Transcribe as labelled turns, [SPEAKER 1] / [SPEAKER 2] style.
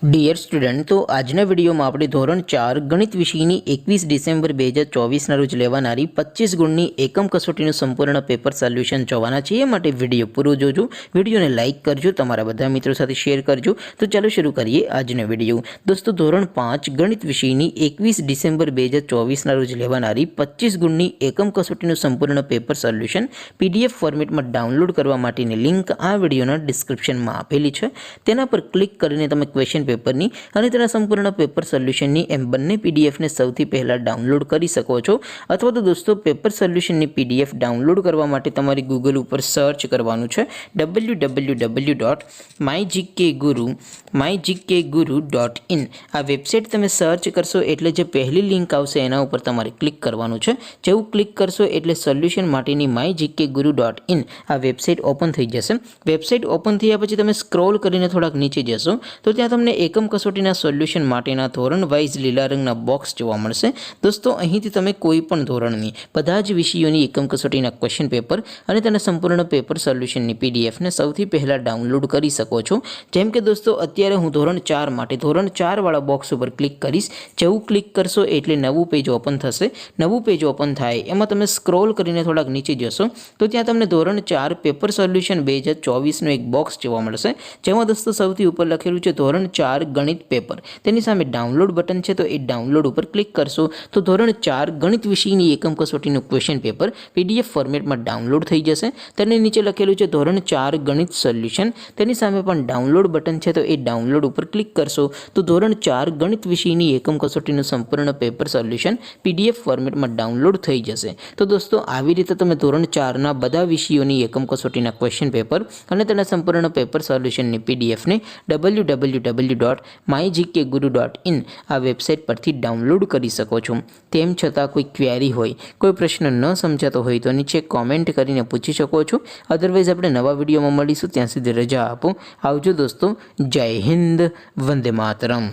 [SPEAKER 1] Dear student, તો આજના વિડીયોમાં આપણે ધોરણ 4 ગણિત વિષયની 21 ડિસેમ્બર 2024ના રોજ લેવાનારી 25 ગુણની એકમ કસોટીનું સંપૂર્ણ પેપર સોલ્યુશન જોવાના છે। એ માટે વિડીયો પૂરો જોજો, વિડીયોને લાઇક કરજો, તમારા બધા મિત્રો સાથે શેર કરજો। તો ચાલો શરૂ કરીએ આજનો વિડીયો। દોસ્તો, ધોરણ 5 ગણિત વિષયની 21 ડિસેમ્બર 2024ના રોજ લેવાનારી 25 ગુણની એકમ કસોટીનું સંપૂર્ણ પેપર સોલ્યુશન PDF ફોર્મેટમાં ડાઉનલોડ કરવા માટેની લિંક આ વિડીયોના ડિસ્ક્રિપ્શનમાં આપેલી છે। તેના પર ક્લિક કરીને તમે ક્વેશ્ચન પેપરની અને તેના સંપૂર્ણ પેપર સોલ્યુશનની એમ બંને પીડીએફને સૌથી પહેલા ડાઉનલોડ કરી શકો છો। અથવા તો દોસ્તો, પેપર સોલ્યુશનની પીડીએફ ડાઉનલોડ કરવા માટે તમારી ગૂગલ ઉપર સર્ચ કરવાનું છે www.mygkguru.in। આ વેબસાઇટ તમે સર્ચ કરશો એટલે જે પહેલી લિંક આવશે એના ઉપર તમારે ક્લિક કરવાનું છે। જેવું ક્લિક કરશો એટલે સોલ્યુશન માટેની mygkguru.in આ વેબસાઇટ ઓપન થઈ જશે। વેબસાઇટ ઓપન થયા પછી તમે સ્ક્રોલ કરીને થોડાક નીચે જશો તો ત્યાં તમને એકમ કસોટીના સોલ્યુશન માટેના ધોરણ વાઇઝ લીલા રંગના બોક્સ જોવા મળશે। દોસ્તો, અહીંથી તમે કોઈ પણ ધોરણની બધા જ વિષયોની એકમ કસોટીના ક્વેશ્ચન પેપર અને તેના સંપૂર્ણ પેપર સોલ્યુશનની પીડીએફને સૌથી પહેલાં ડાઉનલોડ કરી શકો છો। જેમ કે દોસ્તો, અત્યારે હું ધોરણ 4 માટે ધોરણ 4 વાળા બોક્સ ઉપર ક્લિક કરીશ। જેવું ક્લિક કરશો એટલે નવું પેજ ઓપન થશે। નવું પેજ ઓપન થાય એમાં તમે સ્ક્રોલ કરીને થોડાક નીચે જશો તો ત્યાં તમને ધોરણ 4 પેપર સોલ્યુશન 2024નું એક બોક્સ જોવા મળશે। જેમાં દોસ્તો સૌથી ઉપર લખેલું છે ધોરણ 4 ગણિત પેપર। તેની સામે ડાઉનલોડ બટન છે, તો એ ડાઉનલોડ ઉપર ક્લિક કરશો તો ધોરણ 4 ગણિત વિષયની એકમ કસોટીનું ક્વેશ્ચન પેપર PDF ફોર્મેટમાં ડાઉનલોડ થઈ જશે। તેની નીચે લખેલું છે ધોરણ 4 ગણિત સોલ્યુશન। તેની સામે પણ ડાઉનલોડ બટન છે, તો એ ડાઉનલોડ ઉપર ક્લિક કરશો તો ધોરણ 4 ગણિત વિષયની એકમ કસોટીનું સંપૂર્ણ પેપર સોલ્યુશન PDF ફોર્મેટમાં ડાઉનલોડ થઈ જશે। તો દોસ્તો, આવી રીતે તમે ધોરણ 4ના બધા વિષયોની એકમ કસોટીના ક્વેશ્ચન પેપર અને તેના સંપૂર્ણ પેપર સોલ્યુશનની પીડીએફને www.mygkguru.in આ વેબસાઇટ પરથી ડાઉનલોડ કરી શકો છો। તેમ છતાં કોઈ ક્વેરી હોય, કોઈ પ્રશ્ન ન સમજાતો હોય તો નીચે કોમેન્ટ કરીને પૂછી શકો છો। અધરવાઇઝ આપણે નવા વિડીયોમાં મળીશું, ત્યાં સુધી રજા આપો। આવજો દોસ્તો, જય હિન્દ, વંદે માતરમ।